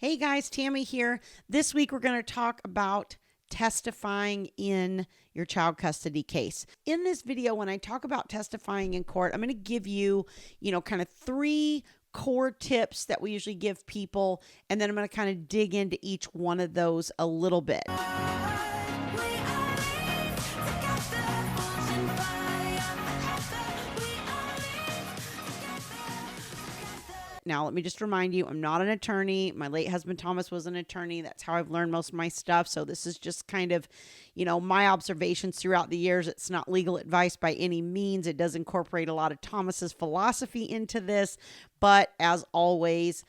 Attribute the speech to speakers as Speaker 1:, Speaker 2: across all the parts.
Speaker 1: Hey guys, Tammy here. This week we're going to talk about testifying in your child custody case. In this video, when I talk about testifying in court, I'm going to give you, kind of 3 core tips that we usually give people, and then I'm going to kind of dig into each one of those a little bit. Now, let me just remind you, I'm not an attorney. My late husband, Thomas, was an attorney. That's how I've learned most of my stuff. So this is just kind of, my observations throughout the years. It's not legal advice by any means. It does incorporate a lot of Thomas's philosophy into this. But as always,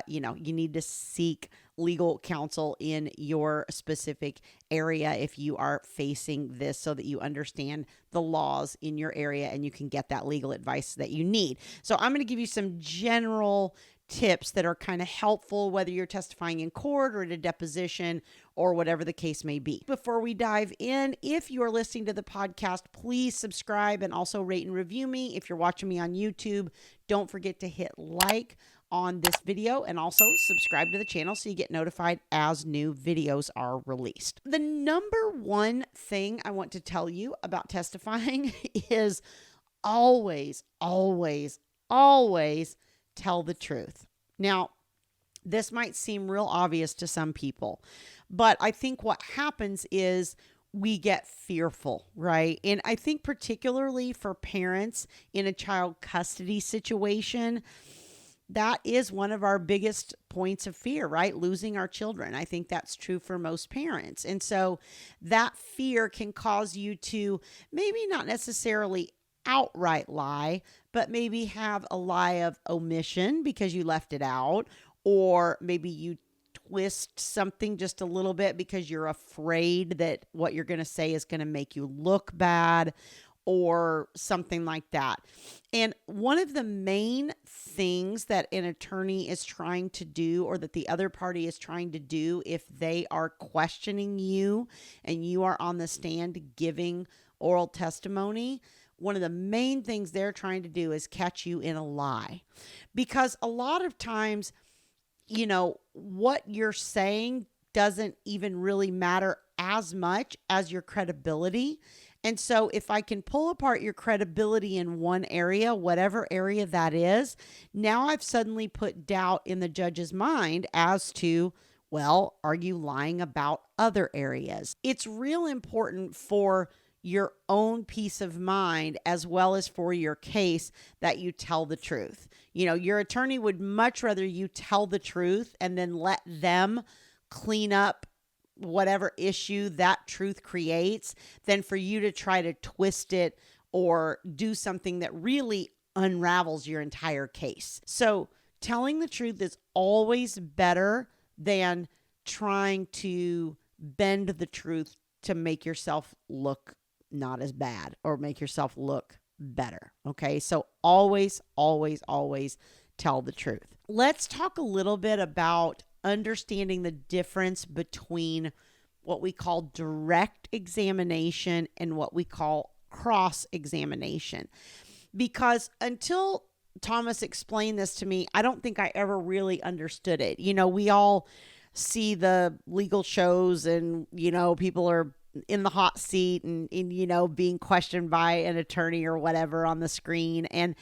Speaker 1: you need to seek legal counsel in your specific area if you are facing this, so that you understand the laws in your area and you can get that legal advice that you need. So I'm going to give you some general tips that are kind of helpful, whether you're testifying in court or at a deposition or whatever the case may be. Before we dive in, if you're listening to the podcast, please subscribe and also rate and review me. If you're watching me on YouTube, don't forget to hit like on this video and also subscribe to the channel so you get notified as new videos are released. The number one thing I want to tell you about testifying is always, always, always tell the truth. Now, this might seem real obvious to some people, but I think what happens is we get fearful, right? And I think particularly for parents in a child custody situation, that is one of our biggest points of fear, right? Losing our children. I think that's true for most parents. And so that fear can cause you to maybe not necessarily outright lie, but maybe have a lie of omission because you left it out, or maybe you twist something just a little bit because you're afraid that what you're going to say is going to make you look bad, or something like that. And one of the main things that an attorney is trying to do, or that the other party is trying to do if they are questioning you and you are on the stand giving oral testimony, one of the main things they're trying to do is catch you in a lie. Because a lot of times, what you're saying doesn't even really matter as much as your credibility. And so if I can pull apart your credibility in one area, whatever area that is, now I've suddenly put doubt in the judge's mind as to, well, are you lying about other areas? It's real important for your own peace of mind as well as for your case that you tell the truth. Your attorney would much rather you tell the truth and then let them clean up whatever issue that truth creates than for you to try to twist it or do something that really unravels your entire case. So telling the truth is always better than trying to bend the truth to make yourself look not as bad or make yourself look better. Okay. So always, always, always tell the truth. Let's talk a little bit about understanding the difference between what we call direct examination and what we call cross-examination. Because until Thomas explained this to me, I don't think I ever really understood it. We all see the legal shows and, people are in the hot seat and being questioned by an attorney or whatever on the screen. And,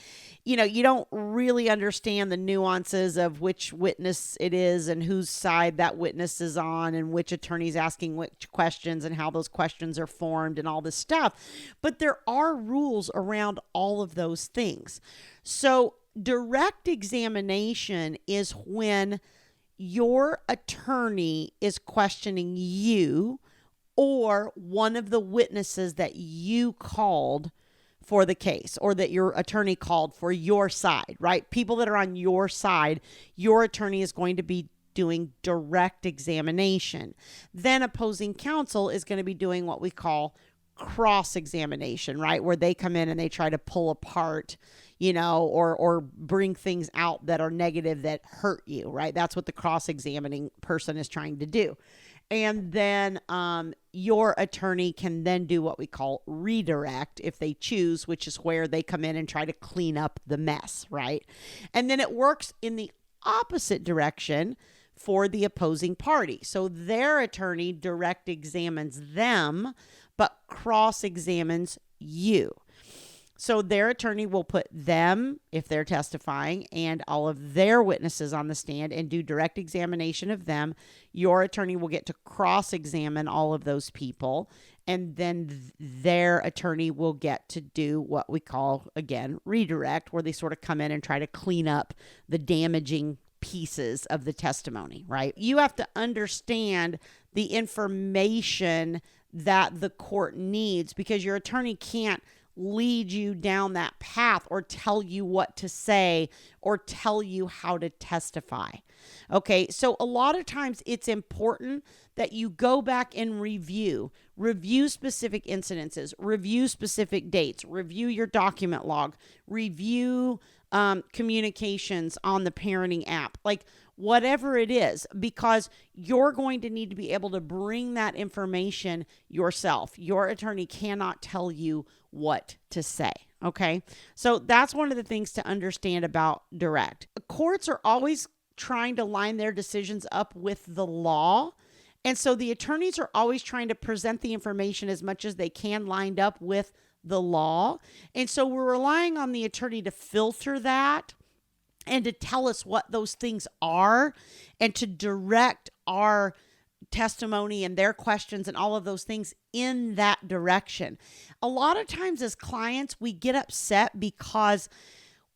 Speaker 1: you don't really understand the nuances of which witness it is and whose side that witness is on and which attorney's asking which questions and how those questions are formed and all this stuff. But there are rules around all of those things. So direct examination is when your attorney is questioning you or one of the witnesses that you called for the case, or that your attorney called for your side, right? People that are on your side, your attorney is going to be doing direct examination. Then opposing counsel is going to be doing what we call cross-examination, right? Where they come in and they try to pull apart, or bring things out that are negative that hurt you, right? That's what the cross-examining person is trying to do. And then your attorney can then do what we call redirect if they choose, which is where they come in and try to clean up the mess, right? And then it works in the opposite direction for the opposing party. So their attorney direct examines them, but cross-examines you. So their attorney will put them, if they're testifying, and all of their witnesses on the stand and do direct examination of them. Your attorney will get to cross-examine all of those people, and then their attorney will get to do what we call, again, redirect, where they sort of come in and try to clean up the damaging pieces of the testimony, right? You have to understand the information that the court needs, because your attorney can't lead you down that path or tell you what to say or tell you how to testify. Okay, so a lot of times it's important that you go back and review specific incidences, review specific dates, review your document log, review communications on the parenting app, like whatever it is, because you're going to need to be able to bring that information yourself. Your attorney cannot tell you what to say. Okay. So that's one of the things to understand about direct. Courts are always trying to line their decisions up with the law. And so the attorneys are always trying to present the information as much as they can lined up with the law. And so we're relying on the attorney to filter that and to tell us what those things are and to direct our testimony and their questions and all of those things in that direction. A lot of times as clients, we get upset because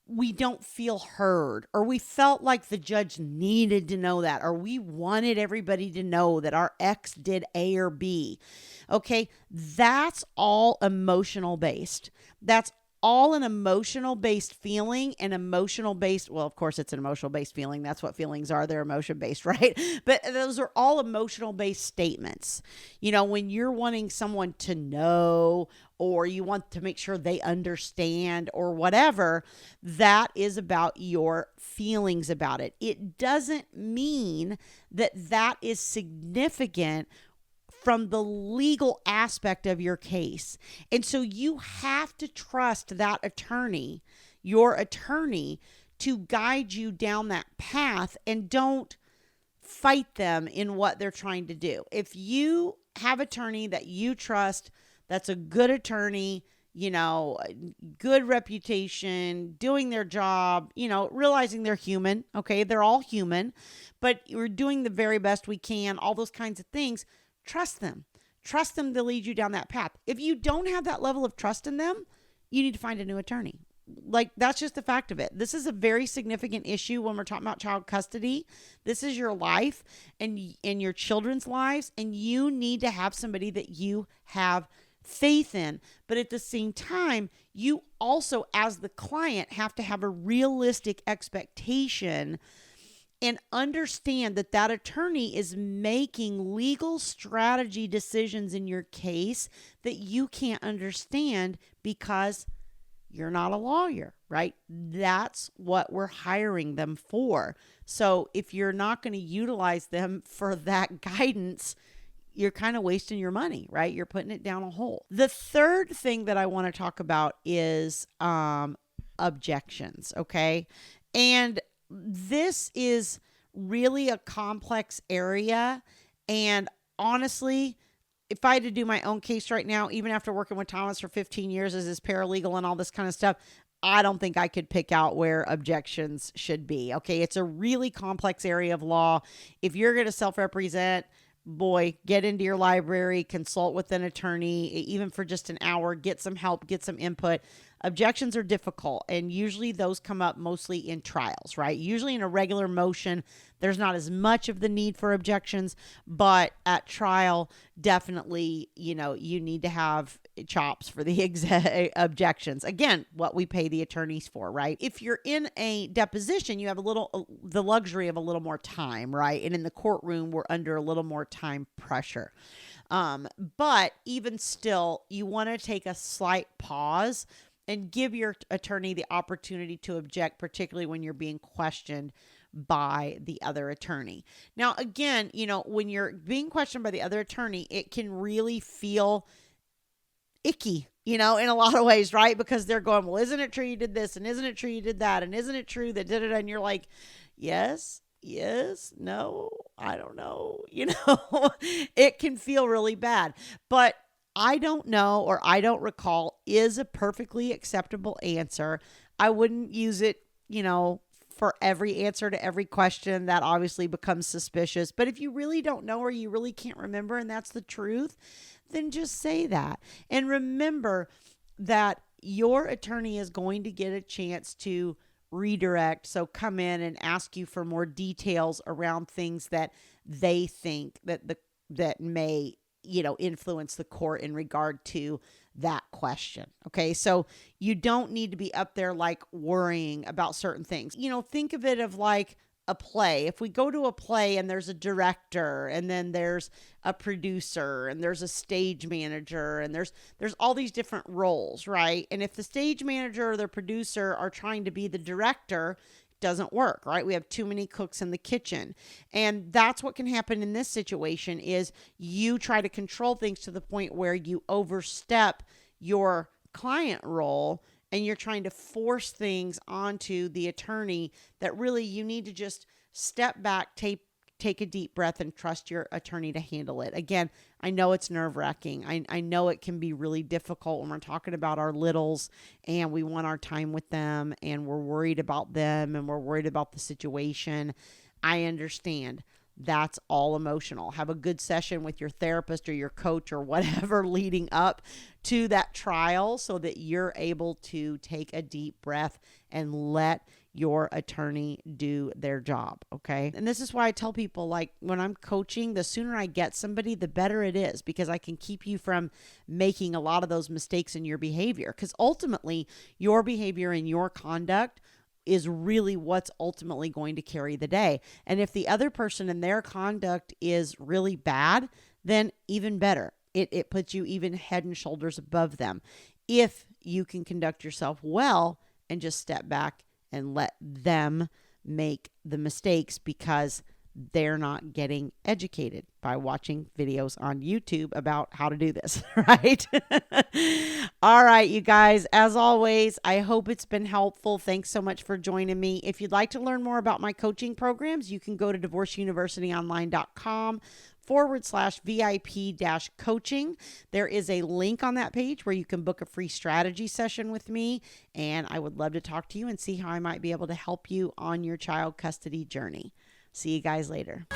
Speaker 1: we don't feel heard, or we felt like the judge needed to know that, or we wanted everybody to know that our ex did A or B. Okay, that's all emotional based. That's all an emotional based feeling and emotional based. Well, of course it's an emotional based feeling. That's what feelings are. They're emotion based, right? But those are all emotional based statements. You know, when you're wanting someone to know, or you want to make sure they understand or whatever, that is about your feelings about it. It doesn't mean that that is significant from the legal aspect of your case. And so you have to trust that attorney, your attorney, to guide you down that path, and don't fight them in what they're trying to do. If you have an attorney that you trust, that's a good attorney, you know, good reputation, doing their job, you know, realizing they're human, okay? They're all human, but we're doing the very best we can, all those kinds of things. Trust them. Trust them to lead you down that path. If you don't have that level of trust in them, you need to find a new attorney. Like, that's just the fact of it. This is a very significant issue when we're talking about child custody. This is your life and your children's lives, and you need to have somebody that you have faith in. But at the same time, you also, as the client, have to have a realistic expectation and understand that that attorney is making legal strategy decisions in your case that you can't understand because you're not a lawyer, right? That's what we're hiring them for. So if you're not going to utilize them for that guidance, you're kind of wasting your money, right? You're putting it down a hole. The third thing that I want to talk about is objections, okay? And this is really a complex area. And honestly, if I had to do my own case right now, even after working with Thomas for 15 years as his paralegal and all this kind of stuff, I don't think I could pick out where objections should be. Okay, it's a really complex area of law. If you're going to self-represent, boy, get into your library, consult with an attorney, even for just an hour, get some help, get some input. Objections are difficult, and usually those come up mostly in trials, right? Usually in a regular motion, there's not as much of the need for objections, but at trial, definitely, you know, you need to have chops for the objections. Again, what we pay the attorneys for, right? If you're in a deposition, you have the luxury of a little more time, right? And in the courtroom, we're under a little more time pressure. But even still, you want to take a slight pause and give your attorney the opportunity to object, particularly when you're being questioned by the other attorney. Now, again, you know, when you're being questioned by the other attorney, it can really feel icky, you know, in a lot of ways, right? Because they're going, well, isn't it true you did this? And isn't it true you did that? And isn't it true that did it? And you're like, yes, yes, no, I don't know. It can feel really bad. But I don't know, or I don't recall, is a perfectly acceptable answer. I wouldn't use it, for every answer to every question. That obviously becomes suspicious. But if you really don't know, or you really can't remember, and that's the truth, then just say that. And remember that your attorney is going to get a chance to redirect. So come in and ask you for more details around things that they think that may, influence the court in regard to that question. Okay. So you don't need to be up there like worrying about certain things. Think of it of like a play. If we go to a play and there's a director, and then there's a producer, and there's a stage manager, and there's all these different roles, right? And if the stage manager or the producer are trying to be the director, it doesn't work, right? We have too many cooks in the kitchen. And that's what can happen in this situation is you try to control things to the point where you overstep your client role, and you're trying to force things onto the attorney that really you need to just step back, take a deep breath, and trust your attorney to handle it. Again, I know it's nerve-wracking. I know it can be really difficult when we're talking about our littles and we want our time with them and we're worried about them and we're worried about the situation. I understand. That's all emotional. Have a good session with your therapist or your coach or whatever leading up to that trial so that you're able to take a deep breath and let your attorney do their job. Okay. And this is why I tell people, like, when I'm coaching, the sooner I get somebody, the better it is, because I can keep you from making a lot of those mistakes in your behavior. Because ultimately, your behavior and your conduct is really what's ultimately going to carry the day. And if the other person and their conduct is really bad, then even better. It puts you even head and shoulders above them. If you can conduct yourself well and just step back and let them make the mistakes because they're not getting educated by watching videos on YouTube about how to do this, right? All right, you guys, as always, I hope it's been helpful. Thanks so much for joining me. If you'd like to learn more about my coaching programs, you can go to divorceuniversityonline.com/VIP-coaching. There is a link on that page where you can book a free strategy session with me, and I would love to talk to you and see how I might be able to help you on your child custody journey. See you guys later.